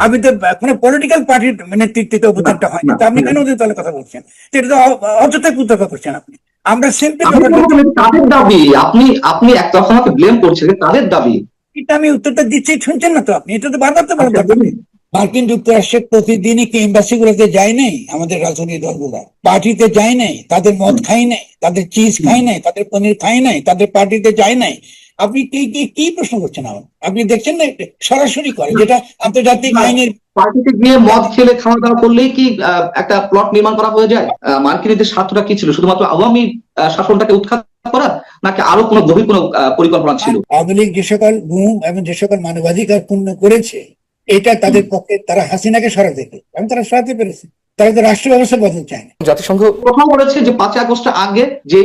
আপনি তো কোনো পলিটিক্যাল পার্টির নেতৃত্বে অবদানটা হয়নি, তো আপনি কেন ওদের দলের কথা বলছেন? এটা তো অযথা কুতর্ক করছেন আপনি। আমরা সিম্পলি তাদের দাবি, আপনি আপনি একতরফা আমাকে ব্লেম করছেন, তাদের দাবি। এটা আমি উত্তরটা দিচ্ছি, শুনছেন না তো আপনি? এটা তো বারবার তো বলার দরকার নেই। মার্কিন যুক্তরাষ্ট্রে প্রতিদিনই কি এম্বাসি গুলোতে যায় নাই আমাদের রাজনৈতিক দলগুলা? পার্টিতে যায় নাই? তাদের মদ খাই নাই? তাদের চিজ খাই নাই? তাদের পনির খাই নাই? তাদের পার্টিতে যায় নাই? আপনি কি কি কি প্রশ্ন করছেন? আপনি দেখছেন না সরাসরি করে, যেটা আন্তর্জাতিক আইনের। পার্টিতে গিয়ে মদ খেলে খাওয়া দাওয়া করলেই কি একটা প্লট নির্মাণ করা হয়ে যায়? মার্কিনীদের স্বার্থটা কি ছিল? শুধুমাত্র আওয়ামী শাসনটাকে উৎখাত করা, নাকি আরো কোনো গভীর কোনো পরিকল্পনা ছিল? আওয়ামী লীগ যে সকল গুম এবং যে সকল মানবাধিকার পূর্ণ করেছে, এটা তাদের পক্ষে, তারা হাসিনাকে সরাতে এবং তারা সরাতে পেরেছে। তারা তো রাষ্ট্র ব্যবস্থা বদল চায় না। জাতিসংঘ প্রথম বলেছে যে 5 আগস্টের আগে যে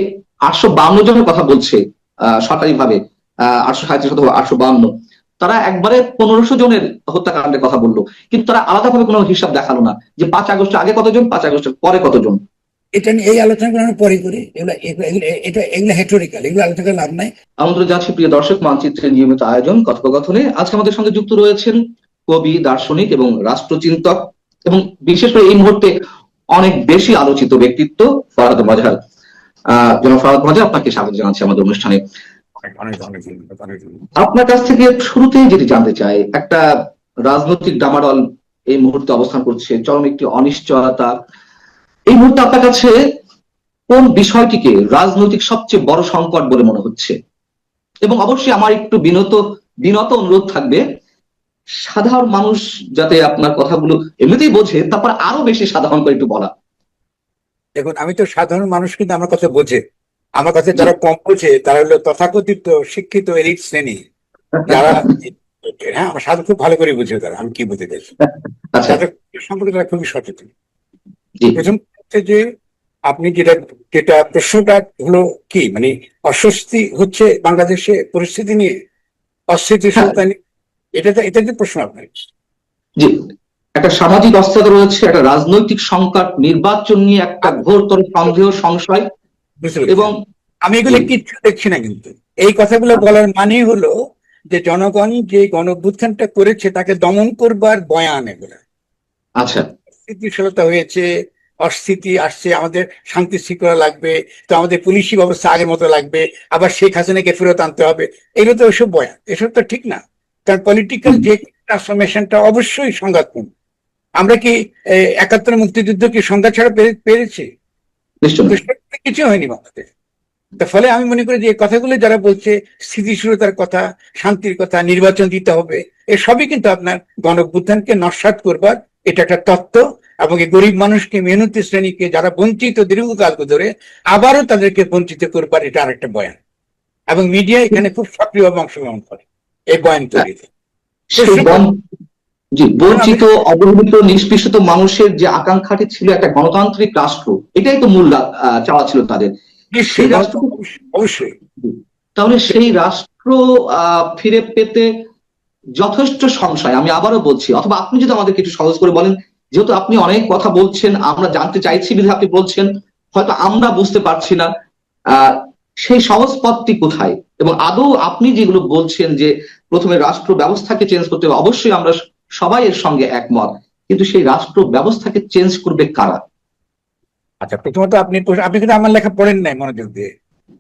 852 জনের কথা বলছে সরকারি ভাবে, 837 অথবা 852, তারা একবারে 1500 জনের হত্যাকাণ্ডের কথা বললো, কিন্তু তারা আলাদাভাবে কোনো হিসাব দেখালো না যে 5 আগস্টের আগে কতজন, 5 আগস্টের পরে কতজন। এটা নিয়ে এই আলোচনাগুলো আমরা পরে করি। এগুলো হেটোরিক্যাল, এগুলো আলোচনা লাভ নাই। আমন্ত্রণ জানাচ্ছি প্রিয় দর্শক, মানচিত্রের নিয়মিত আয়োজন কথোপকথনে। আজকে আমাদের সঙ্গে যুক্ত রয়েছেন কবি, দার্শনিক এবং রাষ্ট্রচিন্তক, এবং বিশেষ করে এই মুহূর্তে অনেক বেশি আলোচিত ব্যক্তিত্ব ফরহাদ মাজহার। জনাব ফরহাদ মাজহার, আপনাকে স্বাগত জানাচ্ছি আমাদের অনুষ্ঠানে। আপনার কাছ থেকে শুরুতেই যেটি জানতে চাই, একটা রাজনৈতিক ডামাডোল এই মুহূর্তে অবস্থান করছে, চরম একটি অনিশ্চয়তা। এই মুহূর্তে আপনার কাছে কোন বিষয়টিকে রাজনৈতিক সবচেয়ে বড় সংকট বলে মনে হচ্ছে? এবং অবশ্যই আমার একটু বিনত অনুরোধ থাকবে, সাধারণ মানুষ যাতে আপনার কথাগুলো এমনিতেই বোঝে, তারপর আরো বেশি সাধারণ করে একটু বলা। দেখুন, আমি তো সাধারণ মানুষ, কিন্তু আমার কথা বোঝে। আমার কাছে যারা কম বোঝে তারা হলো তথাকথিত শিক্ষিত এলিট শ্রেণী, যারা হ্যাঁ, আমার সাধু খুব ভালো করে বুঝে তারা আমি কি বুঝতে চাইছি। তাদের সম্পর্কে তারা খুবই সচেতন। প্রথম হচ্ছে যে আপনি যেটা যেটা প্রশ্নটা হলো কি, অস্বস্তি হচ্ছে বাংলাদেশে পরিস্থিতি নিয়ে, অস্থিতিশীলতা নিয়ে, এটা যে প্রশ্ন আপনার। জি, একটা সামাজিক অস্থিরতা রয়েছে, একটা রাজনৈতিক সংকট, নির্বাচন নিয়ে একটা ঘোরতর সন্দেহ, সংশয়, এবং আমি এগুলো কিচ্ছু দেখছি না। কিন্তু এই কথাগুলো বলার মানে হলো যে জনগণ যে গণঅভ্যুত্থানটা করেছে তাকে দমন করবার বয়ান এগুলো। আচ্ছা, স্থিতিশীলতা হয়েছে, অস্থিতি আসছে, আমাদের শান্তি শৃঙ্খলা লাগবে, তো আমাদের পুলিশি ব্যবস্থা আগের মতো লাগবে, আবার শেখ হাসিনাকে ফেরত আনতে হবে। এগুলো তো ওইসব বয়ান, এসব তো ঠিক না। কারণ পলিটিক্যাল যে ট্রান্সফরমেশনটা অবশ্যই সংঘাতপূর্ণ। আমরা কি 71 মুক্তিযুদ্ধ কি সংঘাত ছাড়া পেরেছি? কিছু হয়নি বাংলাদেশ। তার ফলে আমি মনে করি যে এই কথাগুলো যারা বলছে, স্থিতিশীলতার কথা, শান্তির কথা, নির্বাচন দিতে হবে, এসবই কিন্তু আপনার গণঅভ্যুত্থানকে নস্যাৎ করবার এটা একটা তত্ত্ব। এবং এই গরিব মানুষকে, মেহনতি শ্রেণীকে যারা বঞ্চিত দীর্ঘকাল ধরে, আবারও তাদেরকে বঞ্চিত করবার এটা আরেকটা বয়ান। এবং মিডিয়া এখানে খুব সক্রিয়ভাবে অংশগ্রহণ করে এই বয়ান তৈরিতে। বঞ্চিত, অবহেলিত, নিষ্পেষিত মানুষের যে আকাঙ্ক্ষাটি ছিল একটা গণতান্ত্রিক রাষ্ট্র, এটাই তো মূল চাওয়া ছিল তাদের। সেই রাষ্ট্র অবশ্যই, তাহলে সেই রাষ্ট্র ফিরে পেতে যথেষ্ট সংশয়, আমি আবারও বলছি, অথবা আপনি যদি আমাদেরকে একটু সহজ করে বলেন, যেহেতু আপনি অনেক কথা বলছেন, আমরা জানতে চাইছি বিধায় আপনি বলছেন, হয়তো আমরা বুঝতে পারছি না সেই সহজ পথটি কোথায়। এবং আদৌ আপনি যেগুলো বলছেন যে প্রথমে রাষ্ট্র ব্যবস্থাকে চেঞ্জ করতে হবে, অবশ্যই আমরা সবাই এর সঙ্গে একমত, কিন্তু সেই রাষ্ট্র ব্যবস্থাকে চেঞ্জ করবে কারা? আচ্ছা, প্রথমত আপনি কিন্তু আমার লেখা পড়েন নাই মনোযোগ দিয়ে।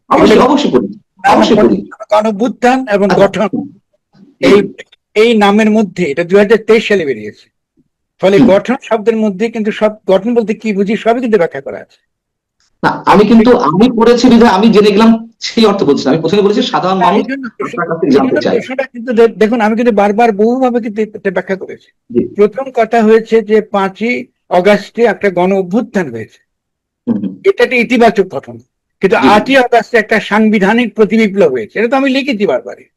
অবশ্যই পড়ি। গণঅভ্যুত্থান এবং গঠন, এই নামের মধ্যে এটা 2023 সালে বেরিয়েছে। ফলে গঠন শব্দের মধ্যে কিন্তু সব, গঠন বলতে কি বুঝি সবই কিন্তু ব্যাখ্যা করা আছে। আমি পড়েছি বিধায় আমি জেনে গেলাম, সেই অর্থ বলছি। আমি প্রথমে বলেছি সাধারণ মানুষ জানতে চাই। কিন্তু দেখুন, আমি কিন্তু বারবার বহুভাবে কিন্তু ব্যাখ্যা করেছি। প্রথম কথা হয়েছে যে 5ই অগাস্টে একটা গণ অভ্যুত্থান হয়েছে, এটা একটা ইতিবাচক ঘটনা। কিন্তু 8ই অগাস্টে একটা সাংবিধানিক প্রতিবিপ্লব হয়েছে, এটা তো আমি লিখেছি বারবারই।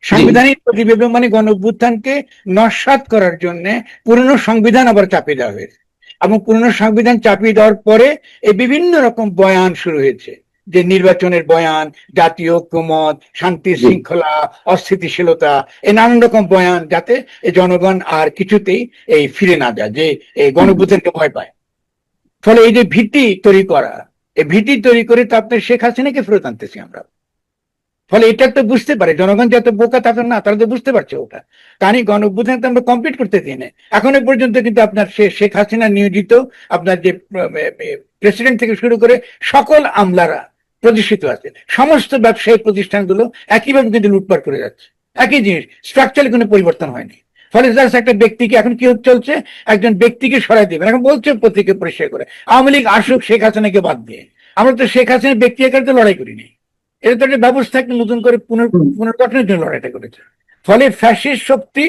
সাংবিধানিক প্রতিবিপ্লব মানে গণ অভ্যুত্থানকে নস্যাৎ করার জন্য পুরনো সংবিধান আবার চাপিয়ে দেওয়া হয়েছে। এবং পুরনো সংবিধান চাপিয়ে দেওয়ার পরে এই বিভিন্ন রকম বয়ান শুরু হয়েছে, যে নির্বাচনের বয়ান, জাতীয় ঐক্যমত, শান্তি শৃঙ্খলা, অস্থিতিশীলতা, এই নানান রকম বয়ান, যাতে এই জনগণ আর কিছুতেই এই ফিরে না যায়, যে এই গণঅভ্যুত্থানকে ভয় পায়। ফলে এই যে ভীতি তৈরি করা, এই ভীতি তৈরি করে তো আপনার শেখ হাসিনাকে ফেরত আনতেছি আমরা। ফলে এটা তো বুঝতে পারে জনগণ, যত বোকা তা তো না, তারা তো বুঝতে পারছে ওটা। কারণ গণ অভ্যুত্থান তো আমরা কমপ্লিট করতে দিই না এখনো পর্যন্ত, কিন্তু আপনার শেখ হাসিনা নিয়োজিত আপনার যে প্রেসিডেন্ট থেকে শুরু করে সকল আমলারা প্রতিষ্ঠিত আছে, সমস্ত ব্যবসায়িক প্রতিষ্ঠানগুলো একইভাবে কিন্তু লুটপাট করে যাচ্ছে, একই জিনিস, স্ট্রাকচারে কোনো পরিবর্তন হয়নি। ফলে জাস্ট একটা ব্যক্তিকে এখন কি চলছে, একজন ব্যক্তিকে সরাই দেবেন এখন বলছে প্রত্যেকে পরিষ্কার করে, আওয়ামী লীগ আসুক শেখ হাসিনাকে বাদ দিয়ে। আমরা তো শেখ হাসিনার ব্যক্তি আকারে তো লড়াই করিনি, এটা তো একটা ব্যবস্থাকে নতুন করে পুনর্গঠনের জন্য লড়াইটা করেছে। ফলে ফ্যাসিস্ট শক্তি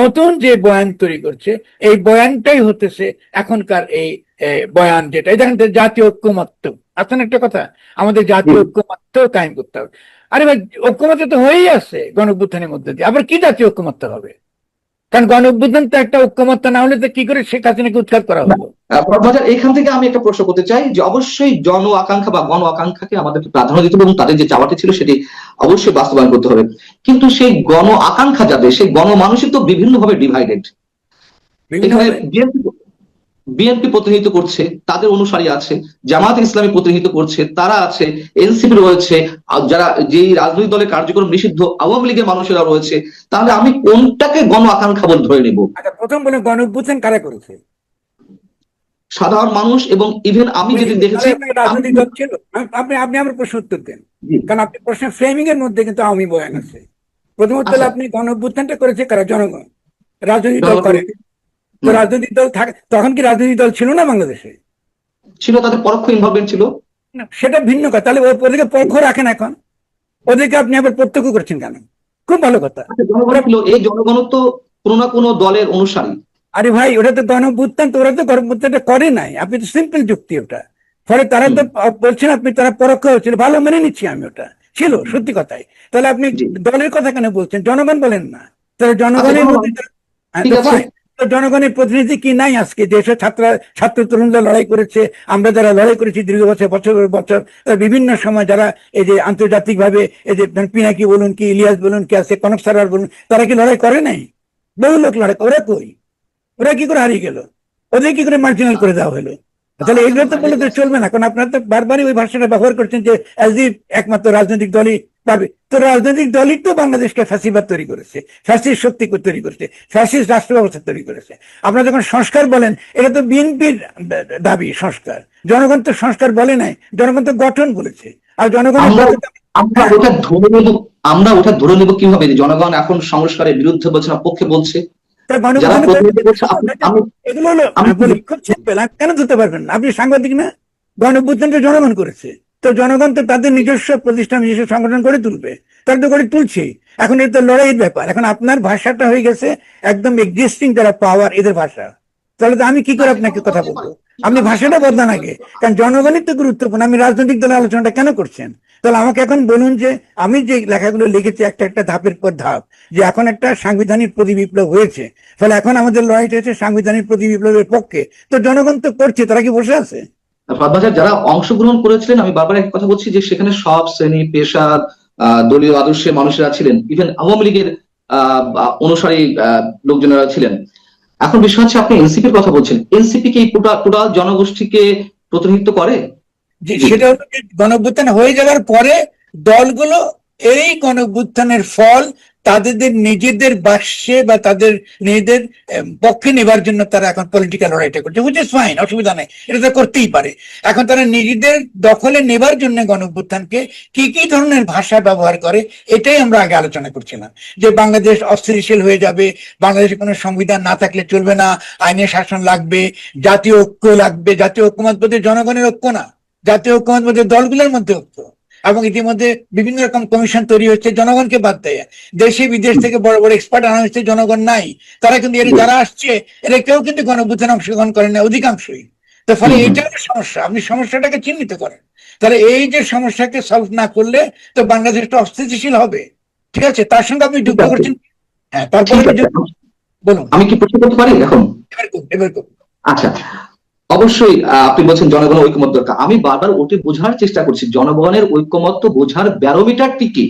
নতুন যে বয়ান তৈরি করছে, এই বয়ানটাই হতেছে এখনকার এই বয়ান, যেটা এই দেখেন জাতীয় ঐক্যমত্য আছে না একটা কথা, আমাদের জাতীয় ঐক্যমত্য কায়েম করতে হবে। আরে ভাই, ঐক্যমত্য তো হয়েই আছে গণ অভ্যুত্থানের মধ্যে দিয়ে, আবার কি জাতীয় ঐক্যমত্য হবে? কারণ গণ অভ্যুত্থান তো একটা ঐক্যমত্য না হলে তো কি করে শেখ হাসিনাকে উৎখাত করা হলো? বাজার, এখান থেকে আমি একটা প্রশ্ন করতে চাই যে অবশ্যই জন আকাঙ্ক্ষা বা গণ আকাঙ্ক্ষাকে আমাদের প্রাধান্য দিতে হবে এবং তাদের যে চাওয়াটি ছিল সেটি অবশ্যই বাস্তবায়ন করতে হবে। কিন্তু সেই গণ আকাঙ্ক্ষা যাদের, সেই গণ মানুষই তো বিভিন্নভাবে ডিভাইডেড। এখানে বিএনপি প্রতিনিধিত্ব করছে, তাদের অনুসারী আছে, জামাত ইসলামী প্রতিনিধিত্ব করছে, তারা আছে, এনসিপি রয়েছে, যারা যে রাজনৈতিক দলের কার্যক্রম নিষিদ্ধ আওয়ামী লীগের মানুষেরা রয়েছে। তাহলে আমি কোনটাকে গণ আকাঙ্ক্ষা বলে ধরে নিব? আচ্ছা, প্রথম বলে গণ অভ্যুত্থান কারা করেছে? সাধারণ মানুষ, এবং ইভেন আমি যেটি দেখেছি রাজনৈতিক দল ছিল। আপনি আপনি আমার প্রশ্ন উত্তর দেন, কারণ আপনি প্রশ্নের ফ্রেমিং এর মধ্যে কিন্তু আওয়ামী বয়ান আছে। প্রথমত আপনি গণ অভ্যুত্থানটা করেছে কারা? জনগণ, রাজনৈতিক দল করে। তো রাজনৈতিক দল থাকে, তখন কি রাজনৈতিক দল ছিল না বাংলাদেশে? ছিল, তাদের পরোক্ষ ইনভলভমেন্ট ছিল। সেটা ভিন্ন কথা। তাহলে ওদেরকে পরোক্ষ রাখেন, এখন ওদেরকে আপনি আবার প্রত্যক্ষ করছেন কেন? খুব ভালো কথা। এই জনগণ তো কোনো না কোনো দলের অনুসারী। আরে ভাই, ওটা তো গণ অভ্যুত্থান, তো ওরা তো গণ অভ্যুত্থানটা করে নাই। আপনি তো সিম্পল যুক্তি ওটা। ফলে তারা তো বলছেন আপনি তারা পরোক্ষ হচ্ছিল, ভালো মেনে নিচ্ছি আমি, ওটা ছিল সত্যি কথাই। তাহলে আপনি দলের কথা কেন বলছেন? জনগণ বলেন না। তাহলে জনগণের মধ্যে জনগণের প্রতিনিধি কি নাই আজকে? দেশের ছাত্র তরুণরা লড়াই করেছে, আমরা যারা লড়াই করেছি দীর্ঘ বছর বছর বিভিন্ন সময়, যারা এই যে আন্তর্জাতিক ভাবে এই যে পিনাকি বলুন, কি ইলিয়াস বলুন, কি আছে কনক সারার বলুন, তারা কি লড়াই করে নাই? বহু লোক লড়াই, ওরা কই? ওরা কি করে হারিয়ে গেল? ওদের কি করে মার্জিনাল করে দেওয়া হলো? তাহলে এগুলো তো বলে তো চলবে না, কারণ আপনারা তো বারবারই ওই ভাষাটা ব্যবহার করছেন যে একমাত্র রাজনৈতিক দলই পাবে। তো রাজনৈতিক দলই তো বাংলাদেশকে ফ্যাসিবাদ তৈরি করেছে, ফ্যাসিস্ট শক্তি তৈরি করেছে, ফ্যাসিস্ট রাষ্ট্র ব্যবস্থা তৈরি করেছে। আপনারা যখন সংস্কার বলেন, এটা তো বিএনপির দাবি সংস্কার। জনগণ তো সংস্কার বলে নাই, জনগণ তো গঠন বলেছে। আর জনগণের আমরা ওটা ধরে নেব কিভাবে জনগণ এখন সংস্কারের বিরুদ্ধে বলছে না পক্ষে বলছে? এগুলো হলো কেন ধরতে পারবেন না? আপনি সাংবাদিক না? গণ অভ্যুত্থানটা জনগণ করেছে, তো জনগণ তো তাদের নিজস্ব প্রতিষ্ঠান, নিজস্ব সংগঠন করে তুলবে, তারা তো করে তুলছেই। এখন এটা তো লড়াইয়ের ব্যাপার। এখন আপনার ভাষাটা হয়ে গেছে একদম এক্সিস্টিং যারা পাওয়ার, এদের ভাষা। তাহলে তো আমি কি করে আপনাকে কথা বলবো? আপনি ভাষাটা বদলান আগে, কারণ জনগণই তো গুরুত্বপূর্ণ। আমি রাজনৈতিক দলের আলোচনাটা কেন করছেন? তাহলে আমাকে এখন বলুন যে আমি যে লেখাগুলো লিখেছি একটা একটা ধাপের পর ধাপ, যে এখন একটা সাংবিধানিক প্রতি বিপ্লব হয়েছে, ফলে এখন আমাদের লড়াইটা হচ্ছে সাংবিধানিক প্রতি বিপ্লবের পক্ষে। তো জনগণ তো করছে, তারা কি বসে আছে? যারা অংশগ্রহণ করেছিলেন, আমি বারবার এক কথা বলছি যে সেখানে সব শ্রেণী পেশা, দলীয় আদর্শের মানুষেরা ছিলেন, ইভেন আওয়ামী লীগের অনুসারী লোকজনেরা ছিলেন। এখন বিষয় হচ্ছে আপনি এনসিপির কথা বলছেন, এনসিপি কি টোটাল জনগোষ্ঠীকে প্রতিনিধিত্ব করে? সেটা হলো গণ অভ্যুত্থান হয়ে যাওয়ার পরে দলগুলো এই গণ অভ্যুত্থানের ফল তাদের নিজেদের বাক্সে বা তাদের নিজেদের পক্ষে নেবার জন্য তারা এখন পলিটিক্যাল লড়াইটা করছে, হুইচ ইজ ফাইন, অসুবিধা নেই, এটা তো করতেই পারে। এখন তারা নিজেদের দখলে নেবার জন্য গণ অভ্যুত্থানকে কি কি ধরনের ভাষা ব্যবহার করে, এটাই আমরা আগে আলোচনা করছিলাম। যে বাংলাদেশ অস্থিতিশীল হয়ে যাবে, বাংলাদেশে কোনো সংবিধান না থাকলে চলবে না, আইনের শাসন লাগবে, জাতীয় ঐক্য লাগবে। জাতীয় ঐক্যমত বলতে জনগণের ঐক্য না, জাতীয় ঐক্যমত বলতে দলগুলোর মধ্যে ঐক্য। এবং ইতিমধ্যে বিভিন্ন রকম কমিশন তৈরি হচ্ছে জনগণকে বাদ দেয়, দেশে বিদেশ থেকে বড় বড় এক্সপার্ট আনা হচ্ছে, জনগণ নাই। তারা কিন্তু এর যারা আসছে এরা কেউ কিন্তু গণ অভ্যুত্থানে অংশগ্রহণ করে না অধিকাংশই। তো ফলে এইটা সমস্যা, আপনি সমস্যাটাকে চিহ্নিত করেন। তাহলে এই যে সমস্যাকে সলভ না করলে তো বাংলাদেশটা অস্থিতিশীল হবে, ঠিক আছে? তার সঙ্গে আপনি যুদ্ধ করছেন। হ্যাঁ, তারপরে বলুন, আমি কি প্রশ্ন করতে পারি এখন? এবার আচ্ছা, অবশ্যই আপনি বলছেন জনগণের ঐক্যমত দরকার। আমি বারবার ওটি বোঝার চেষ্টা করছি, জনগণের ঐক্যমত বোঝার ব্যারোমিটারটি কি?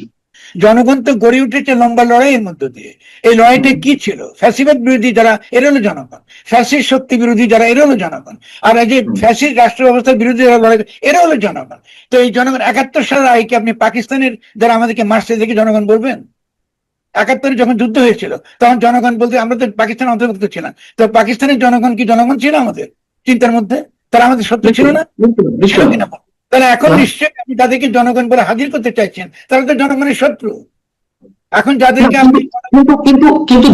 জনগণ তো গড়ে উঠেছে লম্বা লড়াইয়ের মধ্য দিয়ে। এই লড়াইটা কি ছিল? ফ্যাসিবাদ বিরোধী যারা, এরা হলো জনগণ। ফ্যাসিস্ট শক্তি বিরোধী যারা, এরা হলো জনগণ। আর এই যে ফ্যাসিস্ট রাষ্ট্র ব্যবস্থার বিরুদ্ধে যারা লড়াই, এরা হলো জনগণ। তো এই জনগণ 71 সালের আগে কি আপনি পাকিস্তানের যারা আমাদেরকে মারছে দেখে জনগণ বলবেন? 71-এ যখন যুদ্ধ হয়েছিল তখন জনগণ বলতে, আমরা তো পাকিস্তানের অন্তর্ভুক্ত ছিলাম, তো পাকিস্তানের জনগণ কি জনগণ ছিল আমাদের চিন্তার মধ্যে? তারা আমাদের শত্রু ছিল না? ছিল কিনা? তাহলে এখন নিশ্চয়ই আপনি তাদেরকে জনগণ বলে হাজির করতে চাইছেন, তারা তো জনগণের শত্রু। এখন যাদেরকে আপনি কিন্তু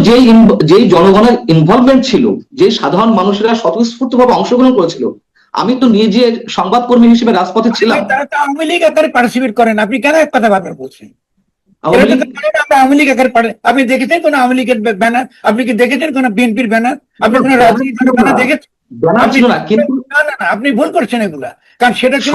যেই জনগণের ইনভলভমেন্ট ছিল, যে সাধারণ মানুষেরা স্বতঃস্ফূর্তভাবে অংশগ্রহণ করেছিল, আমি তো নিজে সংবাদকর্মী হিসেবে রাজপথে ছিলাম। তারা তো আওয়ামী লীগ আকারে পার্টিসিপেট করেন, আপনি কেন এক কথা বারবার বলছেন? আমরা আওয়ামী লীগ আকারে আপনি দেখেছেন কোন আওয়ামী লীগের ব্যানার? আপনি কি দেখেছেন কোন বিএনপির ব্যানার? আপনি কোন রাজনৈতিক ব্যানার দেখেছেন? না না না, আপনি ভুল করছেন এগুলা। কারণ সেটা ছিল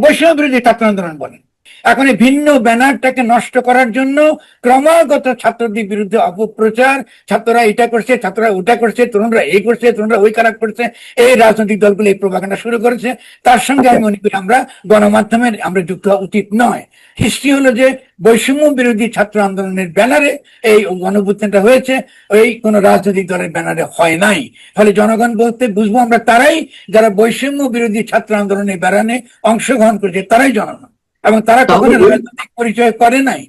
বৈষম্য বিরোধী ছাত্র আন্দোলন বলেন। এখন এই ভিন্ন ব্যানারটাকে নষ্ট করার জন্য ক্রমাগত ছাত্রদের বিরুদ্ধে অপপ্রচার, ছাত্ররা এটা করছে, ছাত্ররা ওটা করছে, তরুণরা এই করছে, তরুণরা ওই খারাপ করছে, এই রাজনৈতিক দলগুলো এই প্রভাকাণ্ডা শুরু করেছে। তার সঙ্গে আমি মনে করি আমরা গণমাধ্যমের আমরা যুক্ত হওয়া উচিত নয়। হিস্ট্রি হলো যে বৈষম্য বিরোধী ছাত্র আন্দোলনের ব্যানারে এই গণঅভ্যুত্থানটা হয়েছে, ওই কোন রাজনৈতিক দলের ব্যানারে হয় নাই। ফলে জনগণ বলতে বুঝবো আমরা তারাই যারা বৈষম্য বিরোধী ছাত্র আন্দোলনের ব্যানারে অংশগ্রহণ করেছে, তারাই জনগণ, এবং তারা কখনো রাজনৈতিক পরিচয় করে নাই।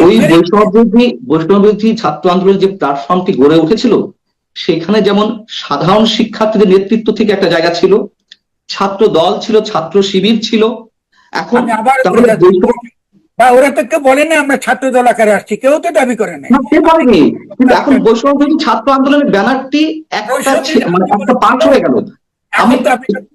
ওই বৈষ্ণববিরোধী ছাত্র আন্দোলনের যে প্ল্যাটফর্মটি গড়ে উঠেছিল, সেখানে যেমন সাধারণ শিক্ষার্থীদের নেতৃত্ব থেকে একটা জায়গা ছিল, ছাত্র দল ছিল, ছাত্র শিবির ছিল। এখন বা ওরা তো কেউ বলে না আমরা ছাত্র দল আকারে আসছি, কেউ তো দাবি করে না। কিন্তু এখন বৈষ্ণববিরোধী ছাত্র আন্দোলনের ব্যানারটি একটা পার্ট হয়ে গেল।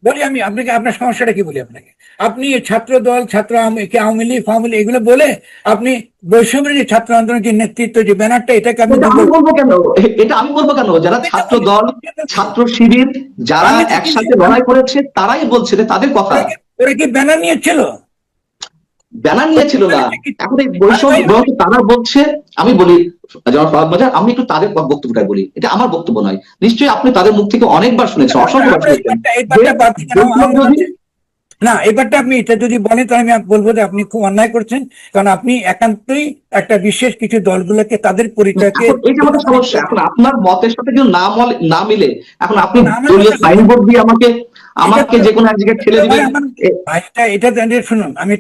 বলি আমি আপনাকে, আপনার সমস্যাটা কি বলি আপনাকে? আপনি ছাত্র দল, ছাত্র আওয়ামী লীগ, ফাওয়ামী লীগ এগুলো বলে আপনি বৈষম্যবিরোধী ছাত্র আন্দোলনের যে নেতৃত্ব, যে ব্যানারটা, এটাকে আপনি বলবো কেন? এটা আমি বলবো কেন? যারা ছাত্র দল, ছাত্র শিবির, যারা একসাথে লড়াই করেছে, তারাই বলছে তাদের কথা। ওরা কি ব্যানার নিয়েছিল? ব্যানার নিয়েছিল না। এখন এই বৈষম্য তারা বলছে, আমি বলি আমি একটু তাদের বক্তব্যটা বলি, এটা আমার বক্তব্য নয়। নিশ্চয়ই আপনি তাদের মুখ থেকে অনেকবার শুনেছেন, অসংখ্যবার শুনেছেন। না, এবারটা আপনি এটা যদি বলেন তাহলে আমি বলবো যে আপনি খুব অন্যায় করছেন, কারণ আপনি একান্তই একটা বিশেষ কিছু দলগুলোকে তাদের পরিচয়কে, এটা আমাদের সমস্যা। এখন আপনার মতের সাথে যদি না মিলে, এখন আপনি দলীয় সাইনবোর্ড দিয়ে আমাকে যে কোনো এক জায়গায় ঠেলে দিবেন। এটা শুনুন, আমি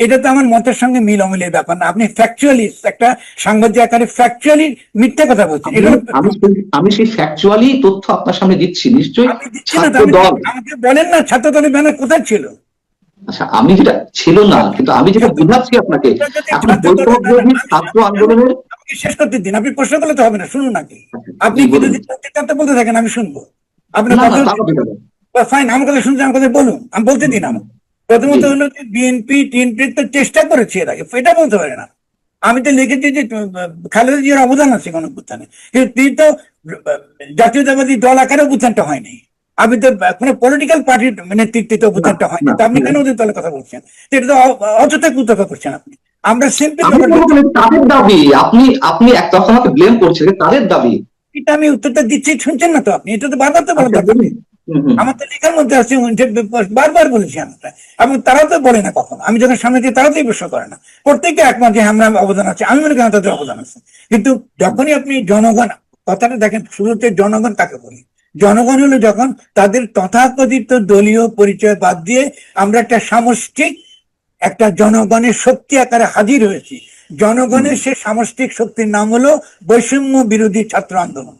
এটা তো আমার মতের সঙ্গে মিল অমিলের ব্যাপার না। আপনি ফ্যাকচুয়ালি একটা সাংবাদিক আকারে ফ্যাকচুয়ালি মিথ্যা কথা বলছেন। আমি সেই ফ্যাকচুয়ালি তথ্য আপনার সামনে দিচ্ছি। নিশ্চয়ই আমাকে বলেন না ছাত্র দলের ব্যানার কোথায় ছিল? আচ্ছা, আমি যেটা ছিল না, কিন্তু আমি যেটা বুঝাচ্ছি আপনাকে, এখন বৈষম্যবিরোধী ছাত্র আন্দোলনের শেষ করতে দিন। আপনি প্রশ্ন করলে তো হবে না, শুনুন নাকি? আপনি যদি বলতে থাকেন আমি শুনবো। আপনার ফাইন, আমার কথা শুনছেন, আমার কথা বলুন, আমি বলতে দিন। আমার প্রথমত হলো যে বিএনপি টিএনপি তো চেষ্টা করেছে এর আগে, এটা বলতে পারে না। আমি তো লিখেছি যে খালেদা জিয়ার অবদান আছে গণঅভ্যুত্থানে, কিন্তু তিনি তো জাতীয়তাবাদী দল আকারে অভ্যুত্থানটা হয়নি। আমি তো কোনো পলিটিক্যাল পার্টির নেতৃত্বে অভ্যুত্থানটা হয়নি, তো আপনি কেন ওদের দলের কথা বলছেন? এটা তো অযথা কুতর্ক করছেন আপনি। আমরা সিম্পলি তাদের দাবি, আপনি একতরফা আমাকে ব্লেম করছেন, তাদের দাবি। এটা আমি উত্তরটা দিচ্ছি, শুনছেন না তো আপনি? এটা তো বারবার তো বলার দরকার নেই। আমার তো লেখার মধ্যে আছে, বারবার বলেছি আমরা, এবং তারা তো বলে না কখনো। আমি যখন সামনে দিই তারা তো এই প্রশ্ন করে না, প্রত্যেকে একমত যে আমরা অবদান আছে। আমি মনে করি তাদের অবদান আছে, কিন্তু যখনই আপনি জনগণ কথাটা দেখেন, শুরুতে জনগণ কাকে বলি? জনগণ হলো যখন তাদের তথাকথিত দলীয় পরিচয় বাদ দিয়ে আমরা একটা সামষ্টিক একটা জনগণের শক্তি আকারে হাজির হয়েছি। জনগণের সে সামষ্টিক শক্তির নাম হলো বৈষম্য বিরোধী ছাত্র আন্দোলন।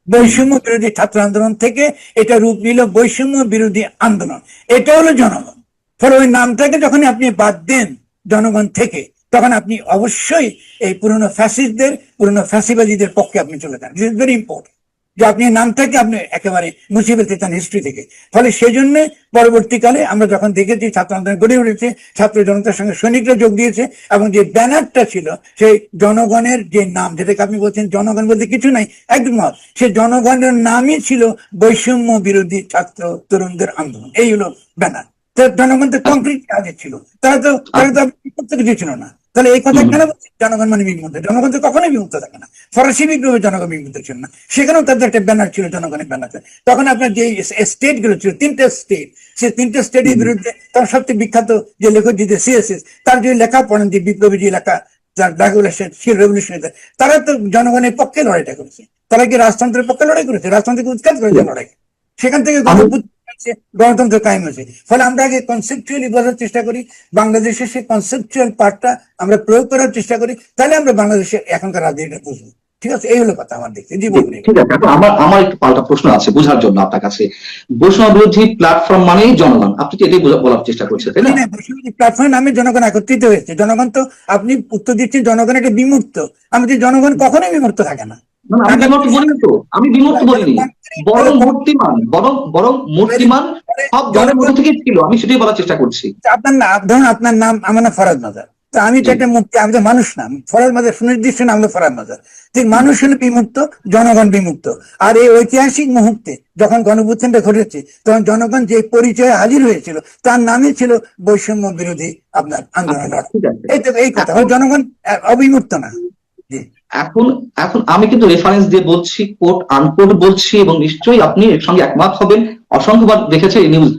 বৈষম্য বিরোধী ছাত্র আন্দোলন থেকে এটা রূপ নিল বৈষম্য বিরোধী আন্দোলন। এটা হলো জনগণ। ফলে ওই নামটাকে যখন আপনি বাদ দেন জনগণ থেকে, তখন আপনি অবশ্যই এই পুরনো ফ্যাসিস্টদের, পুরনো ফ্যাসিবাদীদের পক্ষে আপনি চলে যান। দিস ইজ ভেরি ইম্পর্টেন্ট যে আপনি নামটাকে আপনি একেবারে মুছে ফেলতে চান হিস্ট্রি থেকে। ফলে সেই জন্য পরবর্তীকালে আমরা যখন দেখেছি ছাত্র আন্দোলন গড়ে উঠেছে, ছাত্র জনতার সঙ্গে সৈনিকরা যোগ দিয়েছে, এবং যে ব্যানারটা ছিল সেই জনগণের যে নাম, যেটাকে আপনি বলছেন জনগণ বলতে কিছু নাই, একদম সে জনগণের নামই ছিল বৈষম্য বিরোধী ছাত্র তরুণদের আন্দোলন। এই হলো ব্যানার। জনগণ তো কংক্রিট কাজে ছিল, তারা তো কিছু ছিল না। তাহলে এই কথা কেন বলছি জনগণ মানে বিমুক্ত? জনগণ তো কখনোই বিমুক্ত থাকে না। ফরাসি বিপ্লবে জনগণ বিমুক্ত ছিল না, সেখানেও তাদের একটা ব্যানার ছিল, জনগণের ব্যানার ছিল। তখন আপনার যে স্টেট গুলো ছিল, 3টে স্টেট, সেই 3টে স্টেটের বিরুদ্ধে তার সবচেয়ে বিখ্যাত যে লেখক যে সিএসএস, তার যে লেখা পড়েন, যে বিপ্লবী যে লেখা, যার রেগুলেশন রেভলিউশন, তারা তো জনগণের পক্ষে লড়াইটা করেছে। তারা কি রাজতন্ত্রের পক্ষে লড়াই করেছে? রাজতন্ত্রকে উৎখাত করেছে লড়াই। সেখান থেকে গণতন্ত্র কায়েম হয়েছে। ফলে আমরা আগে কনসেপচুয়ালি বোঝার চেষ্টা করি, বাংলাদেশের সেই কনসেপচুয়াল পার্টটা আমরা প্রয়োগ করার চেষ্টা করি, তাহলে আমরা বাংলাদেশের এখনকার রাজনীতিটা বুঝবো। ঠিক আছে, এই হলো কথা আমার দেখতে। জি বলুন। ঠিক আছে, এখন আমার একটু পাল্টা প্রশ্ন আছে বোঝার জন্য আপনার কাছে। বৈষম্য বিরোধী প্ল্যাটফর্ম মানেই জনগণ, আপনি তো এটাই বলার চেষ্টা করছেন, তাই না? প্ল্যাটফর্মের নামে জনগণ একত্রিত হয়েছে। জনগণ তো, আপনি উত্তর দিচ্ছেন জনগণ এটা বিমুক্ত। আমি তো, জনগণ কখনোই বিমুক্ত থাকে না। আমি বিমূর্ত বলিনি তো, আমি বিমূর্ত বলিনি, বরং মূর্তিমান, বরং মূর্তিমান সব দলের মধ্যে থেকে ছিল, আমি সেটাই বলার চেষ্টা করছি। আপনার নাম ধরুন, আপনার নাম আমার নাম ফরাদ মাজার, তো আমি তো একটা মুক্তি, আমি তো মানুষ না। ফরাদ মাজার সুনির্দিষ্ট নাম হলো ফরাদ মাজার। ঠিক, মানুষ হলো বিমুক্ত, জনগণ বিমুক্ত। আর এই ঐতিহাসিক মুহূর্তে যখন গণঅভ্যুত্থানটা ঘটেছে, তখন জনগণ যে পরিচয়ে হাজির হয়েছিল, তার নামই ছিল বৈষম্য বিরোধী আপনার আন্দোলন। এই তো এই কথা, জনগণ অবিমুক্ত না। জি, এখন এখন আমি কিন্তু রেফারেন্স দিয়ে বলছি, কোট আনকোট বলছি, এবং নিশ্চয়ই আপনি এর সঙ্গে একমত হবেন। অসংখ্যবার দেখেছে এই নিউজ।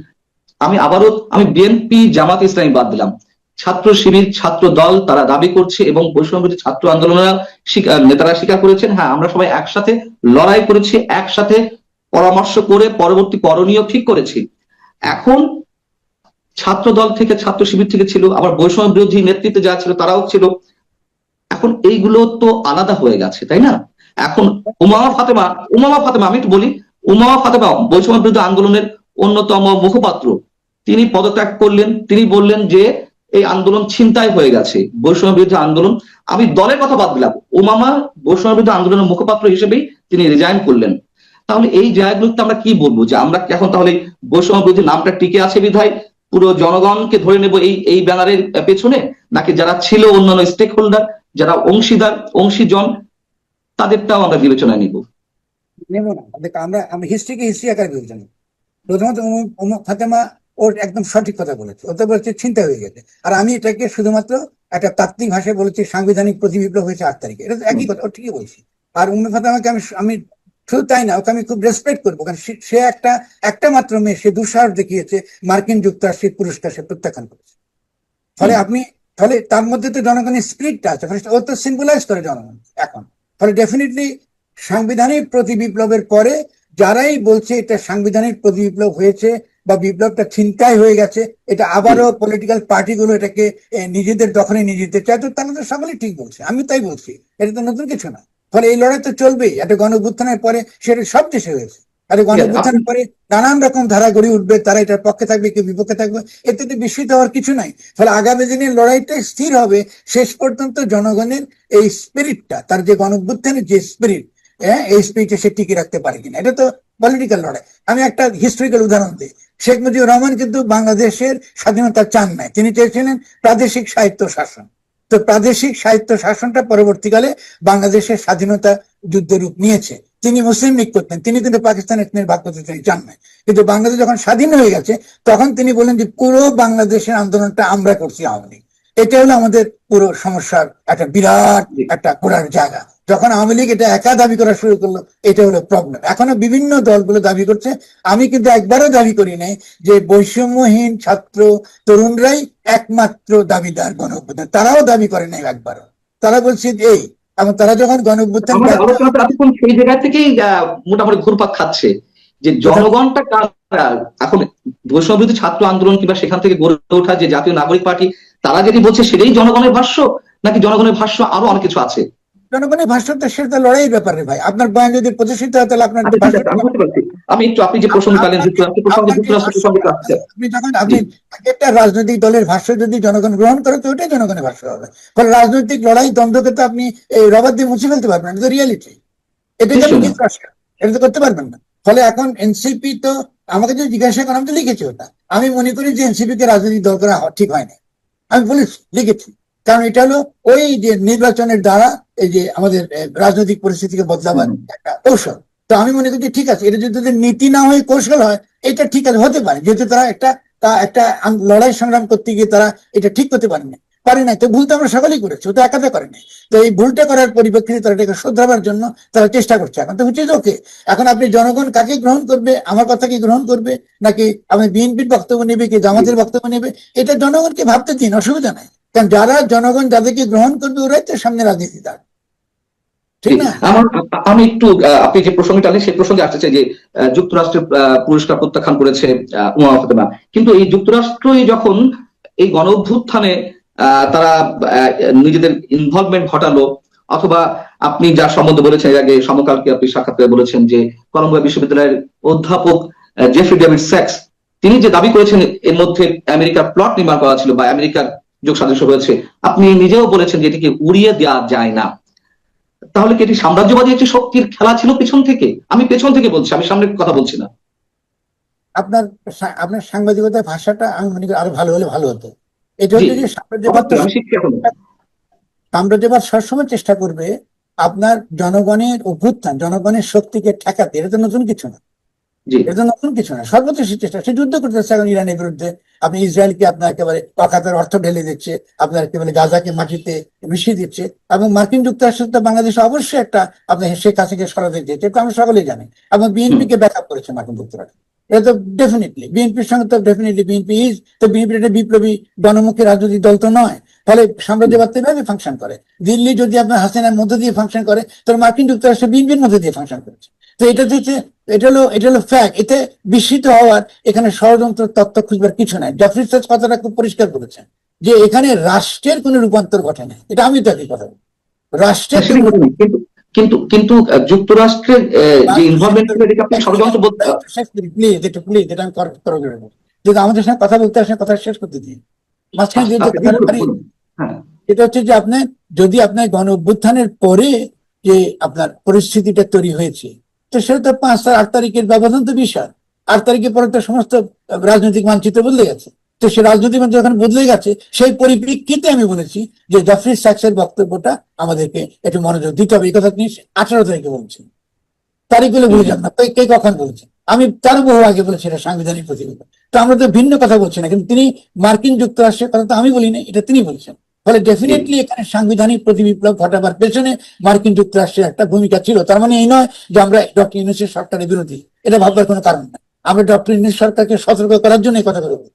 আমি বিএনপি জামাত ইসলামী বাদ দিলাম, ছাত্র শিবির, ছাত্র দল, তারা দাবি করছে এবং বৈষম্যবিরোধী ছাত্র আন্দোলনের নেতারা স্বীকার করেছেন, হ্যাঁ আমরা সবাই একসাথে লড়াই করেছি, একসাথে পরামর্শ করে পরবর্তী করণীয় ঠিক করেছি। এখন ছাত্র দল থেকে, ছাত্র শিবির থেকে ছিল, আবার বৈষম্য বিরোধী নেতৃত্বে যা ছিল তারাও ছিল। এখন এইগুলো তো আলাদা হয়ে গেছে, তাই না? এখন উমামা ফাতেমা আমি একটু বলি, উমামা ফাতেমা বৈষম্য বিরোধী আন্দোলনের অন্যতম মুখপাত্র, তিনি পদত্যাগ করলেন। তিনি বললেন যে এই আন্দোলন ছিনতাই হয়ে গেছে, বৈষম্য বিরোধী আন্দোলন। আমি দলের কথা বাদ দিলাম, উমামা বৈষম্য বিরোধী আন্দোলনের মুখপাত্র হিসেবেই তিনি রিজাইন করলেন। তাহলে এই জায়গাগুলোতে আমরা কি বলবো, যে আমরা এখন তাহলে বৈষম্য বিরোধী নামটা টিকে আছে বিধায় পুরো জনগণকে ধরে নেব এই ব্যানারের পেছনে, নাকি যারা ছিল অন্যান্য স্টেক হোল্ডার, যারা অংশীজন, তাদেরটাও আমরা বিবেচনায় নিব? নেব না। দেখ, আমি হিস্ট্রিকে হিস্ট্রি আকারে বিবেচনা। প্রথমত ফাতেমা ওর একদম সঠিক কথা বলেছে, ও তো বলছে চিন্তা হয়ে গেছে। আর আমি এটাকে শুধুমাত্র একটা তাত্ত্বিক ভাষায় বলেছি, সাংবিধানিক প্রতিবিপ্লব হয়েছে 8 তারিখে। এটা তো একই কথা, ও ঠিকই বলছি। আর ফাতেমাকে আমি শুধু তাই না, ওকে আমি খুব রেসপেক্ট করবো, কারণ সে একটা মাত্র মেয়ে, সে দুঃসাহস দেখিয়েছে, মার্কিন যুক্তরাষ্ট্রের পুরস্কার সে প্রত্যাখ্যান করেছে। ফলে তার মধ্যে তো জনগণের স্পিরিটটা আছে, ও তো সিম্বলাইজ করে জনগণ এখন। ফলে ডেফিনেটলি সাংবিধানিক প্রতি বিপ্লবের পরে যারাই বলছে এটা সাংবিধানিক প্রতি বিপ্লব হয়েছে বা বিপ্লবটা ছিনতাই হয়ে গেছে, এটা আবারও পলিটিক্যাল পার্টিগুলো এটাকে নিজেদের দখলে নিয়ে যেতে চায়, তো তারা তো সকলেই ঠিক বলছে, আমি তাই বলছি, এটা তো নতুন কিছু না। ফলে এই লড়াই তো চলবেই। একটা গণঅভ্যুত্থানের পরে সেটা সব দেশে হয়েছে। আর গণঅভ্যুত্থানের পরে নানান রকম ধারা গড়ে উঠবে, তারা এটার পক্ষে থাকবে, কেউ বিপক্ষে থাকবে, এতে তো বিস্মিত হওয়ার কিছু নাই। ফলে আগামী দিনের লড়াইটা স্থির হবে শেষ পর্যন্ত জনগণের এই স্পিরিটটা, তার যে গণঅভ্যুত্থানের যে স্পিরিট, এই স্পিরিটে সে টিকে রাখতে পারে কিনা। এটা তো পলিটিক্যাল লড়াই। আমি একটা হিস্ট্রিক্যাল উদাহরণ দিই। শেখ মুজিবুর রহমান কিন্তু বাংলাদেশের স্বাধীনতা চান নাই, তিনি চেয়েছিলেন প্রাদেশিক সাহিত্য শাসন। তো প্রাদেশিক সাহিত্য শাসনটা পরবর্তীকালে বাংলাদেশের স্বাধীনতা যুদ্ধ রূপ নিয়েছে। তিনি মুসলিম লীগ করতেন, তিনি কিন্তু পাকিস্তানের ভাগ করতে তিনি চান নাই। কিন্তু বাংলাদেশ যখন স্বাধীন হয়ে গেছে, তখন তিনি বলেন যে পুরো বাংলাদেশের আন্দোলনটা আমরা করছি, আওয়ামী লীগ। এটা হলো আমাদের পুরো সমস্যার একটা বিরাট একটা করার জায়গা। যখন আওয়ামী লীগ এটা একা দাবি করা শুরু করলো, এটা হলো প্রবলেম। এখনো বিভিন্ন দলগুলো দাবি করছে, আমি কিন্তু একবারও দাবি করি নাই যে বৈষম্যহীন ছাত্র তরুণরাই একমাত্র দাবিদার গণঅভ্যুত্থান, তারাও দাবি করে নাই একবারও। তারা বলছে এই, এবং তারা যখন গণঅভ্যুত্থান সেই জায়গা থেকেই মোটামুটি ঘুরপাক খাচ্ছে যে জনগণটা এখন বৈষম্য বিরোধী ছাত্র আন্দোলন কিংবা সেখান থেকে গড়ে ওঠা যে জাতীয় নাগরিক পার্টি, তারা যেটি বলছে সেটাই জনগণের ভাষ্য, নাকি জনগণের ভাষ্য আরো অনেক কিছু আছে? জনগণের ভাষ্যটা সেটা লড়াইয়ের ব্যাপারে ভাই। আপনার বয়ান যদি প্রতিষ্ঠিত হয়, তাহলে আপনার আমি একটু, আপনি যে প্রসঙ্গ কালেন আপনি একটা রাজনৈতিক দলের ভাষ্য যদি জনগণ গ্রহণ করে, তো ওটাই জনগণের ভাষ্য হবে। ফলে রাজনৈতিক লড়াই দ্বন্দ্বকে তো আপনি রবার দিয়ে মুছে ফেলতে পারবেন না, এটা রিয়ালিটি। এটা তো করতে পারবেন না। ফলে এখন এনসিপি তো আমাকে যদি জিজ্ঞাসা করেন, আমি তো লিখেছি ওটা। আমি মনে করি যে এনসিপি কে রাজনৈতিক দল করা ঠিক হয় না, আমি বলেছি, লিখেছি। কারণ এটা হলো ওই যে নির্বাচনের দ্বারা এই যে আমাদের রাজনৈতিক পরিস্থিতিকে বদলাবার একটা কৌশল। তো আমি মনে করি ঠিক আছে, এটা যদি তাদের নীতি না হয়ে কৌশল হয়, এটা ঠিক আছে, হতে পারে, যেহেতু তারা একটা লড়াই সংগ্রাম করতে গিয়ে তারা এটা ঠিক করতে পারেনি। পারে নাই, তো ভুল তো আমরা সকলেই করেছি, ও তো একাতে করে নাই। তো এই ভুলটা করার পরিপ্রেক্ষিতে তারা এটাকে শুধরাবার জন্য তারা চেষ্টা করছে। এখন তো হচ্ছে ওকে, এখন আপনি জনগণ কাকে গ্রহণ করবে, আমার কথা কি গ্রহণ করবে, নাকি আপনি বিএনপির বক্তব্য নেবে, কি জামাতের বক্তব্য নেবে, এটা জনগণকে ভাবতে দিন, অসুবিধা নাই। কারণ যারা জনগণ যাদেরকে গ্রহণ করবে ওরাই তো সামনে রাজনীতিদার, ঠিক না? আমি একটু আপনি যে প্রসঙ্গটা টানেন সেই প্রসঙ্গে আসতে চাই যে যুক্তরাষ্ট্রের পুরস্কার প্রত্যাখ্যান করেছে উমা ফাতেমা, কিন্তু এই যুক্তরাষ্ট্রই যখন এই গণ অভ্যুত্থানে তারা নিজেদের ইনভলভমেন্ট ঘটালো, অথবা আপনি যার সম্বন্ধে বলেছেন এর আগে সমকালকে আপনি সাক্ষাৎকারে বলেছেন যে কলম্বিয়া বিশ্ববিদ্যালয়ের অধ্যাপক জেফ্রি ডেভিড স্যাক্স, তিনি যে দাবি করেছেন এর মধ্যে আমেরিকার প্লট নির্মাণ করা ছিল বা আমেরিকার যোগ সাদৃশ্য হয়েছে, আপনি নিজেও বলেছেন যে এটিকে উড়িয়ে দেওয়া যায় না। তাহলে কি এটি সাম্রাজ্যবাদী একটি শক্তির খেলা ছিল পেছন থেকে? আমি পেছন থেকে বলছি, আমি সামনের কথা বলছি না। আপনার আপনার সাংবাদিকতার ভাষাটা আমি মনে করি আরো ভালো হলে ভালো হতো। এটা হচ্ছে যে সাম্রাজ্যবাদ, আমি শিখছি এখন। সাম্রাজ্যবাদ সবসময় চেষ্টা করবে আপনার জনগণের অভ্যুত্থান, জনগণের শক্তিকে ঠেকাতে। এটা তো নতুন কিছু না, জি, এটা তো নতুন কিছু না। সর্বোচ্চ সে চেষ্টা, সে যুদ্ধ করতেছে এখন ইরানের বিরুদ্ধে। আপনি ইসরায়েলকে আপনার একেবারে অখাতের অর্থ ঢেলে দিচ্ছে, আপনার একেবারে গাজাকে মাটিতে মিশিয়ে দিচ্ছে, এবং মার্কিন যুক্তরাষ্ট্র তো বাংলাদেশ অবশ্যই একটা আপনার শেখ হাসিনাকে সরাতে দিয়েছে, এটা আমরা সকলেই জানি, এবং বিএনপি কে ব্যাকআপ করেছে মার্কিন যুক্তরাষ্ট্র। এটা তো ডেফিনেটলি বিএনপির সঙ্গে তো ডেফিনেটলি বিএনপি ইজ, তো বিএনপি একটা বিপ্লবী জনমুখী রাজনৈতিক দল তো নয়। ফলে সাম্রাজ্যবাদ এভাবে ফাংশন করে। দিল্লি যদি আপনার হাসিনার মধ্য দিয়ে ফাংশন করে, তাহলে মার্কিন যুক্তরাষ্ট্র বিএনপির মধ্যে দিয়ে ফাংশন করেছে। তো এটা হচ্ছে, এটা হলো ফ্যাক্ট। এতে বিস্মিত হওয়ার, এখানে ষড়যন্ত্র তত্ত্ব খুঁজবার কিছু নাই। জফরি সাজ কথাটা খুব পরিষ্কার করেছেন যে এখানে রাষ্ট্রের কোনো রূপান্তর ঘটে না। এটা আমি তো একই কথা বলি, রাষ্ট্রের কিন্তু কিন্তু কিন্তু যুক্তরাষ্ট্রের যে ইনভলভমেন্ট ছিল এটাকে আপনি ষড়যন্ত্র বলতে। প্লিজ একটু, প্লিজ এটা আমি করে দেবো। যদি আমাদের সঙ্গে কথা বলতে আসেন, কথা শেষ করতে দিন, মাঝখানে দিয়ে তো কথা পারি। হ্যাঁ, এটা হচ্ছে যে আপনার, যদি আপনার গণ অভ্যুত্থানের পরে যে আপনার পরিস্থিতিটা তৈরি হয়েছে, তো সেটা তো 5 আর 8 তারিখের ব্যবধান তো বিশাল। 8 তারিখের পরে তো সমস্ত রাজনৈতিক মানচিত্র বদলে গেছে। তো সে রাজনৈতিক মানচিত্র যখন বদলে গেছে, সেই পরিপ্রেক্ষিতে আমি বলেছি যে জফরি সাক্সের বক্তব্যটা আমাদেরকে একটু মনোযোগ দিতে হবে। এই কথা তিনি 18 তারিখে বলছেন, তারিখগুলো ভুলে যান না, কে কখন বলেছেন। আমি তার বহু আগে বলেছি এটা সাংবিধানিক প্রতিযোগিতা। তো আমরা তো ভিন্ন কথা বলছি না, কিন্তু তিনি মার্কিন যুক্তরাষ্ট্রের কথা তো আমি বলি না, এটা তিনি বলছেন। ফলে ডেফিনেটলি এখানে সাংবিধানিক প্রতিবিপ্লব ঘটাবার পেছনে মার্কিন যুক্তরাষ্ট্রের একটা ভূমিকা ছিল। তার মানে এই নয় যে আমরা ডক্টর ইউনূসের সরকারের বিরোধী, এটা ভাববার কোনো কারণ না। আমরা ডক্টর ইউনূস সরকারকে সতর্ক করার জন্য এই কথা বলবো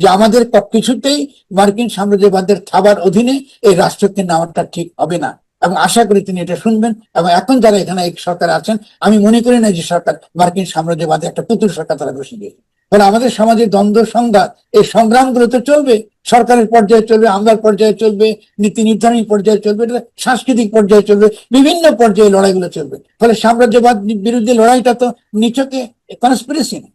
যে আমাদের কিছুতেই মার্কিন সাম্রাজ্যবাদের থাবার অধীনে এই রাষ্ট্রকে নেওয়াটা ঠিক হবে না, এবং আশা করি তিনি এটা শুনবেন। এবং এখন যারা এখানে এই সরকার আছেন, আমি মনে করি না যে সরকার মার্কিন সাম্রাজ্যবাদে একটা পুতুল সরকার তারা বসে দিয়েছে। ফলে আমাদের সমাজে দ্বন্দ্ব সংঘাত, এই সংগ্রামগুলো তো চলবে, সরকারের পর্যায়ে চলবে, আমলার পর্যায়ে চলবে, নীতি নির্ধারণী পর্যায়ে চলবে, সাংস্কৃতিক পর্যায়ে চলবে, বিভিন্ন পর্যায়ে লড়াইগুলো চলবে। ফলে সাম্রাজ্যবাদ বিরুদ্ধে লড়াইটা তো নিছকে কনস্পিরেসি না,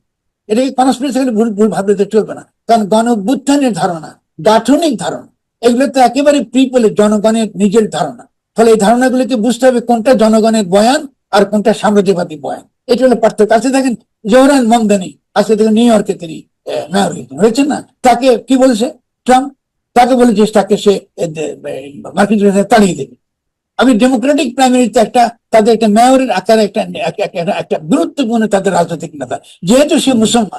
এটাকে কনস্পিরেসি ভুল ভাবলে তো চলবে না। কারণ গণ অভ্যুত্থানের ধারণা, গাঠনিক ধারণা, এগুলো তো একেবারে পিপলের, জনগণের নিজের ধারণা। ফলে এই ধারণাগুলোকে বুঝতে হবে কোনটা জনগণের বয়ান আর কোনটা সাম্রাজ্যবাদী বয়ান। এটা হলো পার্থক্য। আজকে দেখেন জোহরান মামদানি, আজকে দেখেন নিউ ইয়র্কে তিনি মেয়র হয়েছেন না, তাকে কি বলেছে ট্রাম্প? তাকে বলেছে তাকে সে মার্কিন যুক্তরাষ্ট্র তাড়িয়ে দেবে। আমি ডেমোক্রেটিক প্রাইমারিতে একটা তাদের একটা মেয়রের আকারে একটা গুরুত্বপূর্ণ তাদের রাজনৈতিক নেতা, যেহেতু সে মুসলমান,